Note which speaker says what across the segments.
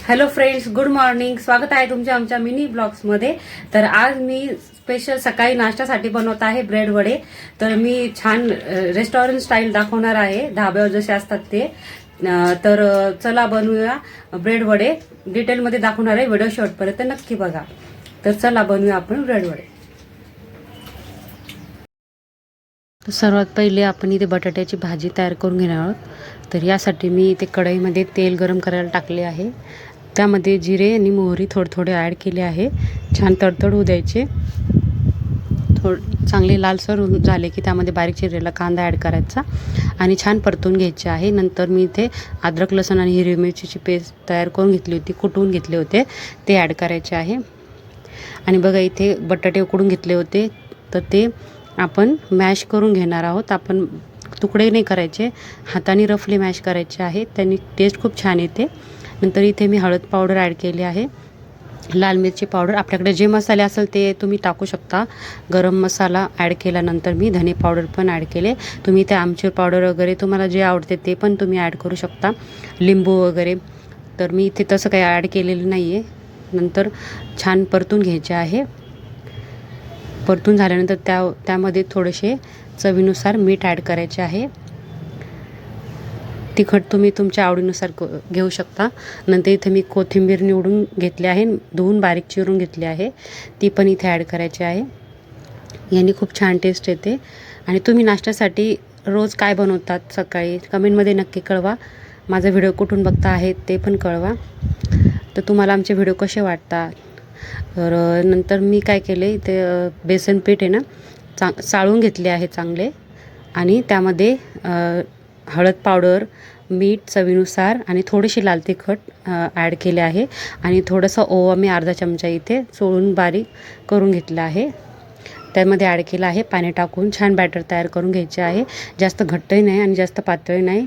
Speaker 1: Hello friends, good morning. स्वागत आहे तुमच्या आमच्या मिनी ब्लॉग्समध्ये. तर आज मी स्पेशल सकाळी नाश्त्यासाठी बनवत आहे ब्रेड वडे. तर मी छान रेस्टॉरंट स्टाईल दाखवणार आहे, धाब्यावर जसे असतात ते. तर चला बनवूया ब्रेड वडे. डिटेलमध्ये दाखवणार आहे, व्हिडिओ शेवटपर्यंत नक्की बघा. तर चला बनवूया आपण ब्रेड वडे. तर सर्वात पहिले आपण इथे बटाट्याची भाजी तयार करून घेणार आहोत. तर यासाठी मी इथे कढईमध्ये तेल गरम करायला टाकले आहे. त्यामध्ये जिरे आणि मोहरी थोडे ॲड केले आहे. छान तडतड होऊ द्यायचे. चांगले लालसर झाले की त्यामध्ये बारीक चिरलेला कांदा ॲड करायचा आणि छान परतून घ्यायचे आहे. नंतर मी इथे अद्रक लसूण आणि हिरवी मिरचीची पेस्ट तयार करून घेतली होती, कुटून घेतले होते, ते ॲड करायचे आहे. आणि बघा इथे बटाटे उकडून घेतले होते, तर ते आपण मॅश करून घेणार आहोत. आपण तुकडे नाही करायचे, हाताने रफली मॅश करायचे आहे, त्यांनी टेस्ट खूप छान येते. नंतर इथे मी हळद पावडर ॲड केली आहे, लाल मिरची पावडर, आपल्याकडे जे मसाले असेल ते तुम्ही टाकू शकता. गरम मसाला ॲड केल्यानंतर मी धने पावडर पण ॲड केले. तुम्ही इथे आमचूर पावडर वगैरे तुम्हाला जे आवडते ते पण तुम्ही ॲड करू शकता, लिंबू वगैरे. तर मी इथे तसं काही ॲड केलेलं नाही आहे. नंतर छान परतून घ्यायचे आहे. परतून झाल्यानंतर त्यामध्ये थोडेसे चवीनुसार मीठ ॲड करायचे आहे. तिखट तुम्ही तुमच्या आवडीनुसार घेऊ शकता. नंतर इथे मी कोथिंबीर निवडून घेतली आहे, धुवून बारीक चिरून घेतली आहे, ती पण इथे ॲड करायची आहे. याने खूप छान टेस्ट येते. आणि तुम्ही नाश्त्यासाठी रोज काय बनवतात सकाळी कमेंटमध्ये नक्की कळवा. माझा व्हिडिओ कुठून बघता आहे ते पण कळवा. तर तुम्हाला आमचे व्हिडिओ कसे वाटतात. तर नंतर मी काय केले, ते बेसन पीठ आहे ना, चाळून घेतले आहे चांगले. आणि त्यामध्ये हळद पावडर, मीठ चवीनुसार आणि थोडीशी लाल तिखट ॲड केले आहे. आणि थोडंसं ओवा मी अर्धा चमचा इथे चोळून बारीक करून घेतलं आहे, त्यामध्ये ॲड केलं आहे. पाणी टाकून छान बॅटर तयार करून घ्यायचे आहे. जास्त घट्टही नाही आणि जास्त पातळही नाही,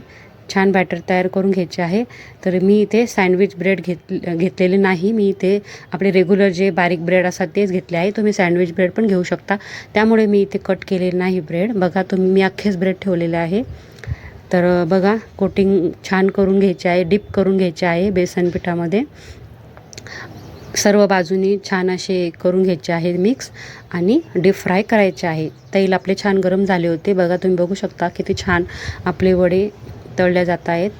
Speaker 1: छान बॅटर तयार करून घ्यायचे आहे. तर मी इथे सँडविच ब्रेड घेतलेले नाही, मी इथे आपले रेग्युलर जे बारीक ब्रेड असतात तेच घेतले आहे. तुम्ही सँडविच ब्रेड पण घेऊ शकता, त्यामुळे मी इथे कट केलेले नाही ब्रेड. बघा तुम्ही, मी अख्खेच ब्रेड ठेवलेले आहे. तर बघा, कोटिंग छान करून घ्यायचे आहे, डिप करून घ्यायचे आहे बेसन पिठामध्ये. सर्व बाजूनी छान असे करून घ्यायचे आहे मिक्स, आणि डीप फ्राय करायचे आहे. तेल आपले छान गरम झाले होते. बघा तुम्ही बघू शकता किती छान आपले वडे तळल्या जात आहेत.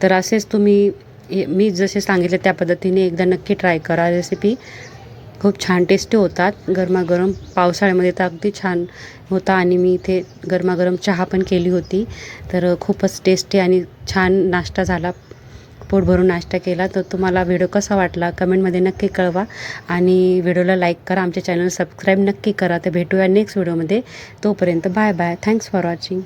Speaker 1: तर असेच तुम्ही मी जसे सांगितले त्या पद्धतीने एकदा नक्की ट्राय करा. रेसिपी खूप छान टेस्टी होतात. गरमागरम पावसाळ्यामध्ये तर अगदी छान होता. आणि मी इथे गरमागरम चहा पण केली होती. तर खूपच टेस्टी आणि छान नाश्ता झाला, पोट भरून नाश्ता केला. तर तुम्हाला व्हिडिओ कसा वाटला कमेंटमध्ये नक्की कळवा. आणि व्हिडिओला लाईक करा, आमच्या चॅनल सबस्क्राईब नक्की करा. तर भेटूया नेक्स्ट व्हिडिओमध्ये. तोपर्यंत bye bye. Thanks for watching.